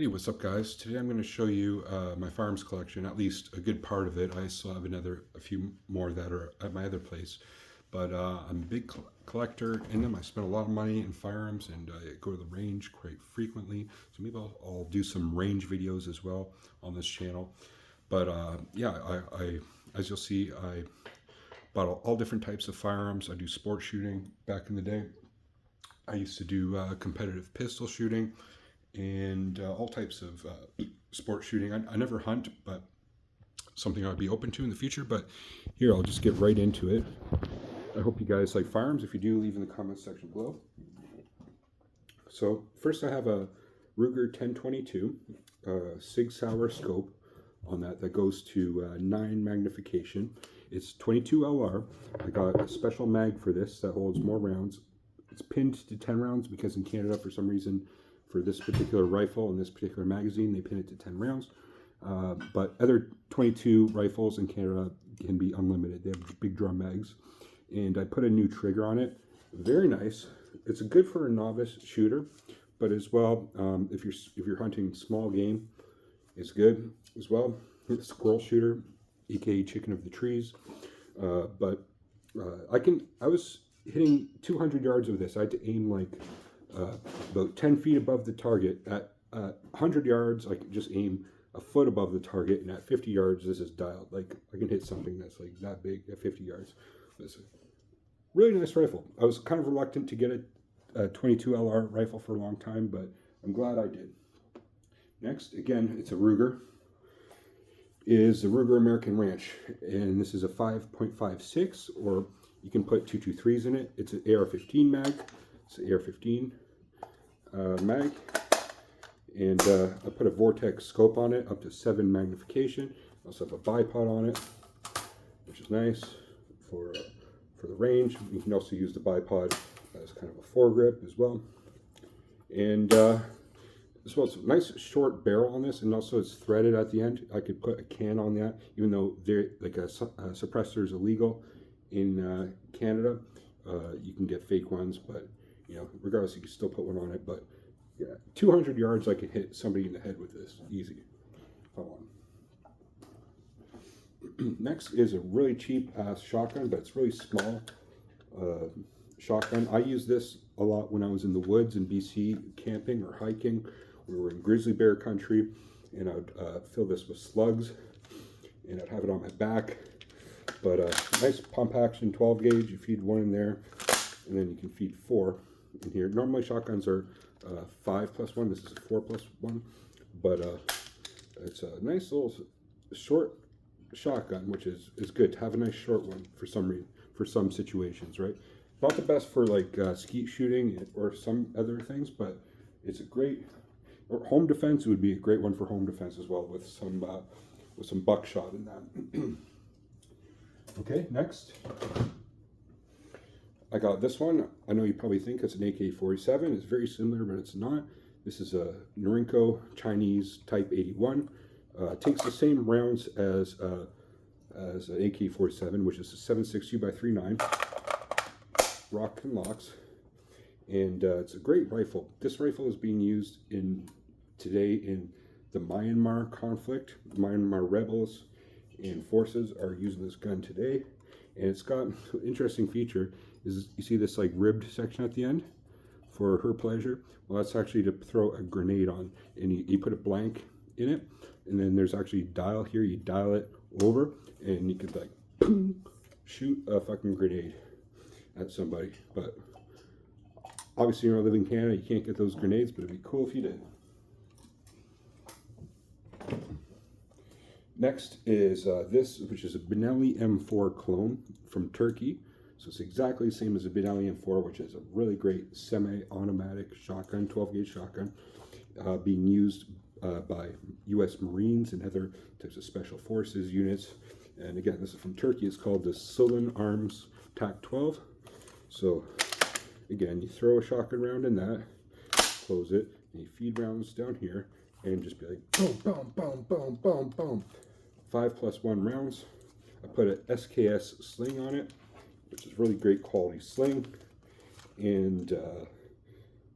Hey, what's up, guys? Today I'm going to show you my firearms collection, at least a good part of it. I still have a few more that are at my other place, but I'm a big collector in them. I spend a lot of money in firearms, and I go to the range quite frequently. So maybe I'll do some range videos as well on this channel. But yeah, as you'll see, I bought all different types of firearms. I do sport shooting back in the day. I used to do competitive pistol shooting and all types of sport shooting. I never hunt, but something I'd be open to in the future. But here, I'll just get right into it. I hope you guys like firearms. If you do, leave in the comments section below. So first, I have a Ruger 1022 Sig Sauer scope on that goes to 9 magnification. It's 22 LR. I got a special mag for this that holds more rounds. It's pinned to 10 rounds because in Canada, for some reason, for this particular rifle and this particular magazine, they pin it to 10 rounds. But other 22 rifles in Canada can be unlimited. They have big drum mags. And I put a new trigger on it. Very nice. It's good for a novice shooter, but as well, if you're hunting small game, it's good as well. Squirrel shooter, aka chicken of the trees. I was hitting 200 yards with this. I had to aim like about 10 feet above the target. At 100 yards, I can just aim a foot above the target, and at 50 yards, this is dialed. Like, I can hit something that's like that big at 50 yards. It's a really nice rifle. I was kind of reluctant to get a 22 LR rifle for a long time, but I'm glad I did. Next, again, it's a Ruger. Is the Ruger American Ranch, and this is a 5.56, or you can put 223s in it. It's an AR-15 mag. It's an AR-15 mag, and I put a Vortex scope on it, up to 7 magnification. I also have a bipod on it, which is nice for the range. You can also use the bipod as kind of a foregrip as well. And as well, it's a nice short barrel on this, and also it's threaded at the end. I could put a can on that, even though a suppressor is illegal in Canada. You can get fake ones, but you know, regardless, you can still put one on it. But yeah, 200 yards, I could hit somebody in the head with this, easy. Next is a really cheap shotgun, but it's really small shotgun. I use this a lot when I was in the woods in BC camping or hiking. We were in grizzly bear country, and I would fill this with slugs, and I'd have it on my back. But nice pump action 12 gauge. You feed 1 in there, and then you can feed 4 in here. Normally shotguns are 5+1. This is a 4+1, but it's a nice little short shotgun, which is good to have a nice short one for some situations, right? Not the best for like skeet shooting or some other things, but it's a great, or home defense. It would be a great one for home defense as well, with some buckshot in that. Okay, next I got this one. I know you probably think it's an AK-47. It's very similar, but it's not. This is a Norinco Chinese Type 81. It takes the same rounds as an AK-47, which is a 7.62 by 3.9 rock and locks, and it's a great rifle. This rifle is being used today in the Myanmar conflict. Myanmar rebels and forces are using this gun today, and it's got an interesting feature. Is you see this like ribbed section at the end for her pleasure? Well, that's actually to throw a grenade on, and you put a blank in it, and then there's actually a dial here. You dial it over, and you could like boom, shoot a fucking grenade at somebody. But obviously, you don't live in Canada, you can't get those grenades, but it'd be cool if you did. Next is this, which is a Benelli M4 clone from Turkey. So it's exactly the same as a Benelli M4, which is a really great semi-automatic shotgun, 12-gauge shotgun, being used by U.S. Marines and other types of special forces units. And again, this is from Turkey. It's called the Sulin Arms TAC-12. So again, you throw a shotgun round in that, close it, and you feed rounds down here, and just be like boom, boom, boom, boom, boom, boom. 5+1 rounds. I put an SKS sling on it, which is really great quality sling. And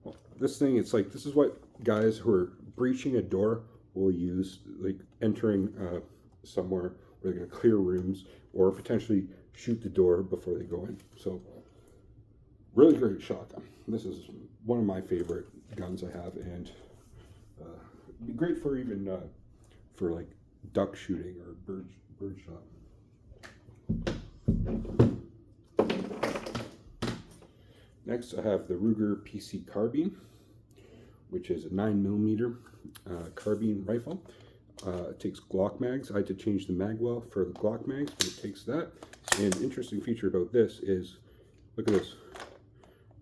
well, this thing, it's like, this is what guys who are breaching a door will use, like entering somewhere where they're going to clear rooms or potentially shoot the door before they go in. So really great shotgun. This is one of my favorite guns I have, and it'd be great for even for like duck shooting or bird shot. Next, I have the Ruger PC carbine, which is a 9mm carbine rifle. It takes Glock mags. I had to change the mag well for the Glock mags, but it takes that. And the interesting feature about this is, look at this,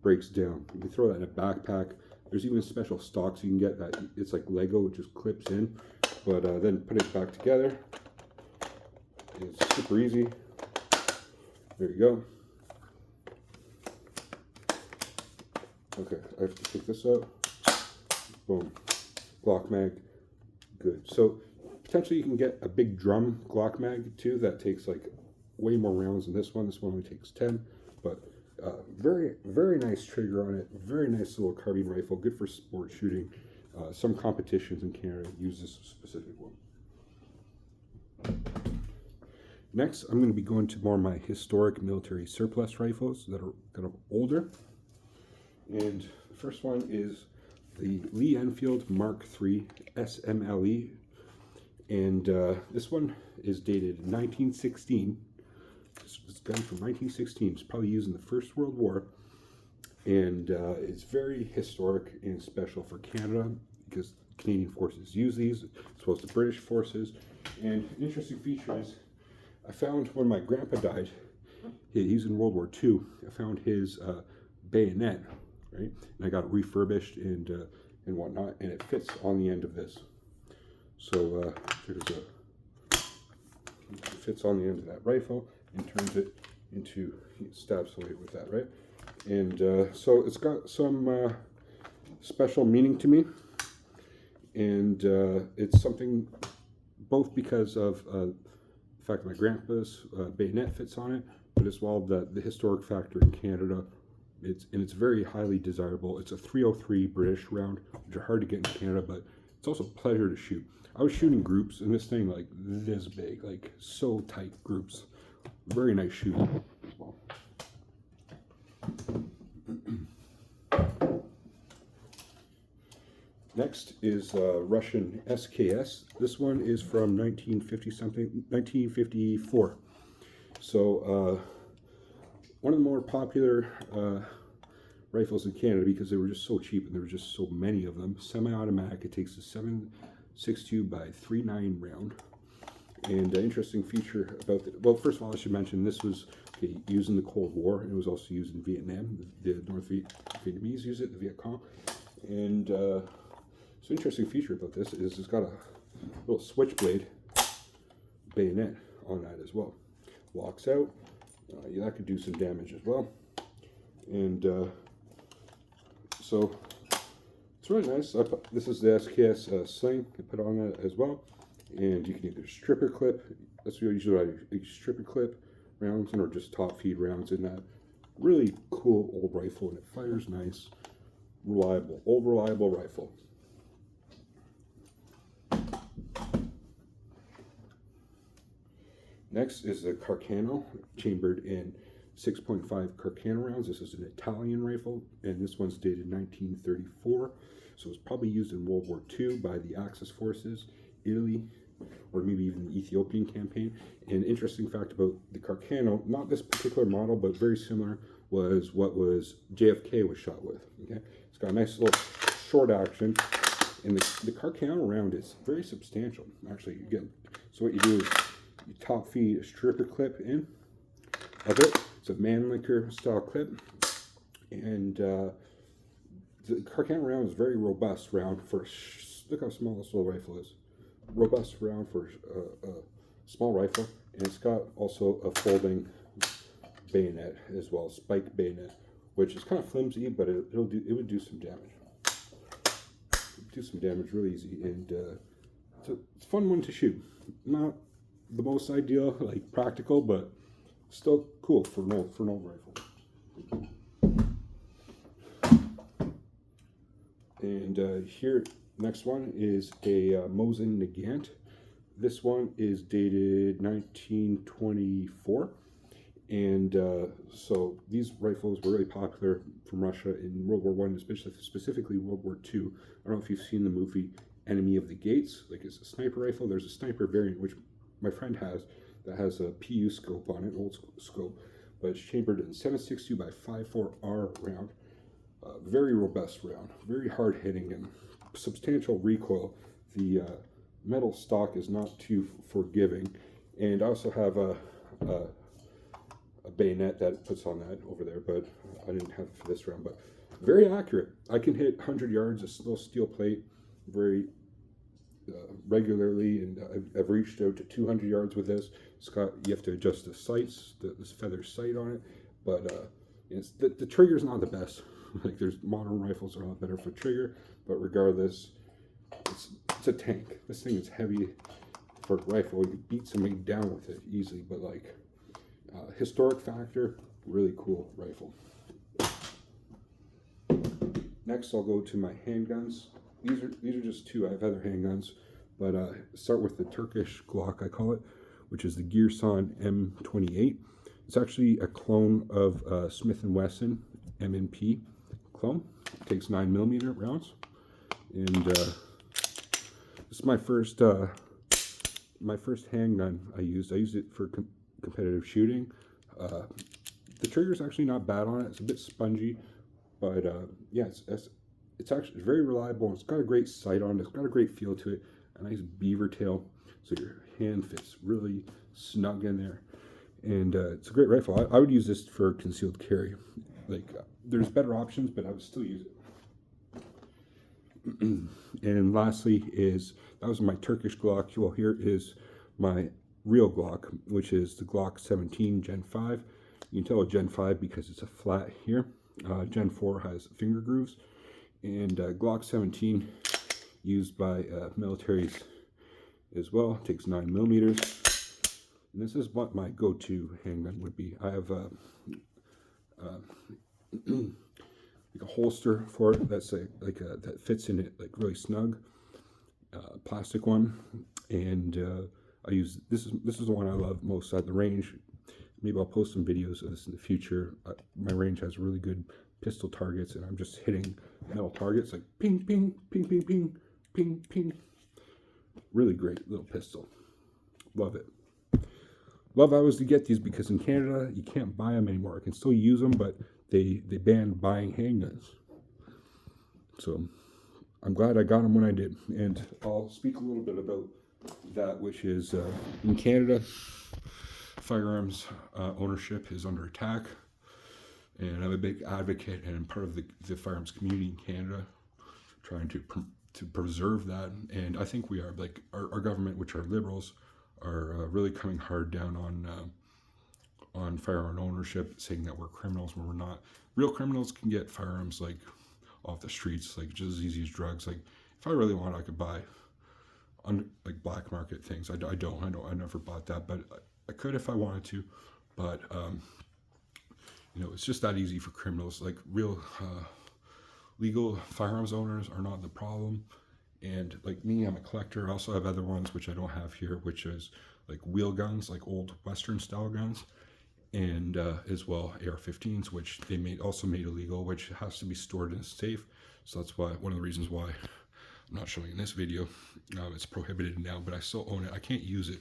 breaks down. You can throw that in a backpack. There's even special stocks you can get that it's like Lego, it just clips in. But then put it back together. It's super easy. There you go. Okay, I have to take this out. Boom. Glock mag. Good. So potentially you can get a big drum Glock mag too that takes like way more rounds than this one. This one only takes 10. But very, very nice trigger on it. Very nice little carbine rifle. Good for sport shooting. Some competitions in Canada use this specific one. Next, I'm going to be going to more of my historic military surplus rifles that are kind of older. And the first one is the Lee Enfield Mark III SMLE. And this one is dated 1916. This gun from 1916. It's probably used in the First World War. And it's very historic and special for Canada because Canadian forces use these, as well as the British forces. And an interesting feature is, I found when my grandpa died, he's in World War II, I found his bayonet, right? And I got it refurbished and whatnot, and it fits on the end of this. So it fits on the end of that rifle and turns it into, stabs away with that, right? And so it's got some special meaning to me, and it's something both because of the fact that my grandpa's bayonet fits on it, but as well the historic factor in Canada. It's very highly desirable. It's a .303 British round, which are hard to get in Canada, but it's also a pleasure to shoot. I was shooting groups, and this thing like this big, like so tight groups. Very nice shooting as well. Next is Russian SKS. This one is from 1954. So one of the more popular rifles in Canada because they were just so cheap and there were just so many of them. Semi-automatic. It takes a 7.62 by 3.9 round. And an interesting feature about it, well, first of all, I should mention this was used in the Cold War, and it was also used in Vietnam. The North Vietnamese use it, the Viet Cong. And so interesting feature about this is it's got a little switchblade bayonet on that as well. Locks out. Yeah, that could do some damage as well. And so it's really nice. This is the SKS sling. I put on that as well. And you can either stripper clip. That's usually what I stripper clip rounds in, or just top feed rounds in that. Really cool old rifle, and it fires nice, reliable, old reliable rifle. Next is the Carcano, chambered in 6.5 Carcano rounds. This is an Italian rifle, and this one's dated 1934. So it was probably used in World War II by the Axis forces, Italy, or maybe even the Ethiopian campaign. And interesting fact about the Carcano, not this particular model, but very similar, was what was JFK was shot with. Okay, it's got a nice little short action, and the Carcano round is very substantial. Actually, again, so what you do is you top feed a stripper clip in of it. It's a Mannlicher style clip, and the Carcano round is very robust round for. Look how small this little rifle is. Robust round for a small rifle, and it's got also a folding bayonet as well, spike bayonet, which is kind of flimsy, but it would do some damage. Do some damage real easy, and it's a fun one to shoot. Not the most ideal, like practical, but still cool for an old rifle. And here, Next one is a Mosin Nagant. This one is dated 1924. And so these rifles were really popular from Russia in World War I, specifically World War II. I don't know if you've seen the movie Enemy of the Gates. Like, it's a sniper rifle. There's a sniper variant, which my friend has, that has a PU scope on it, old scope, but it's chambered in 7.62 by 5.4R round. Very robust round, very hard hitting, and substantial recoil. The metal stock is not too forgiving, and I also have a bayonet that it puts on that over there, but I didn't have it for this round. But very accurate. I can hit 100 yards, a little steel plate, very regularly, and I've reached out to 200 yards with this. You have to adjust the sights, this feather sight on it, but the trigger's not the best. Like, there's modern rifles are a lot better for trigger, but regardless, it's a tank. This thing is heavy for a rifle. You can beat somebody down with it easily, but like historic factor, really cool rifle. Next, I'll go to my handguns. These are just two. I have other handguns, but start with the Turkish Glock, I call it, which is the Girsan M28. It's actually a clone of Smith & Wesson M&P clone. It takes 9mm rounds, and this is my first handgun I used. I used it for competitive shooting. The trigger's actually not bad on it. It's a bit spongy, but yeah, it's actually very reliable. It's got a great sight on it. It's got a great feel to it. A nice beaver tail, so your hand fits really snug in there. And it's a great rifle. I would use this for concealed carry. Like, there's better options, but I would still use it. And lastly that was my Turkish Glock. Well, here is my real Glock, which is the Glock 17 Gen 5. You can tell a Gen 5 because it's a flat here. Gen 4 has finger grooves. And Glock 17 used by militaries as well. It takes 9mm. And this is what my go-to handgun would be. I have like a holster for it that's that fits in it like really snug, plastic one, and I use this is the one I love most at the range. Maybe I'll post some videos of this in the future. My range has really good pistol targets, and I'm just hitting metal targets like ping, ping, ping, ping, ping, ping, ping. Really great little pistol. Love it. Love I was to get these because in Canada you can't buy them anymore. I can still use them, but they banned buying handguns. So I'm glad I got them when I did. And I'll speak a little bit about that, which is in Canada, firearms ownership is under attack. And I'm a big advocate and part of the firearms community in Canada, trying to preserve that. And I think we are, like, our government, which are liberals, are really coming hard down on firearm ownership, saying that we're criminals when we're not. Real criminals can get firearms like off the streets, like just as easy as drugs. Like, if I really want, I could buy like black market things. I never bought that, but I could if I wanted to. But you know, it's just that easy for criminals. Like, real legal firearms owners are not the problem. And like me, I'm a collector. I also have other ones which I don't have here, which is like wheel guns, like old Western style guns, and as well AR-15s, which they also made illegal, which has to be stored in a safe. So that's why one of the reasons why I'm not showing in this video. It's prohibited now, but I still own it. I can't use it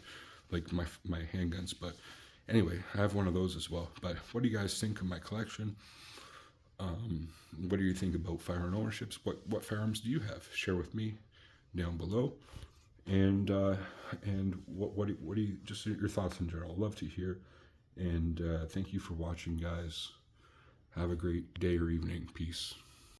like my handguns, but anyway, I have one of those as well. But what do you guys think of my collection? What do you think about firearm ownerships? What firearms do you have? Share with me down below. And what do you, just your thoughts in general? I'd love to hear. And thank you for watching, guys. Have a great day or evening. Peace.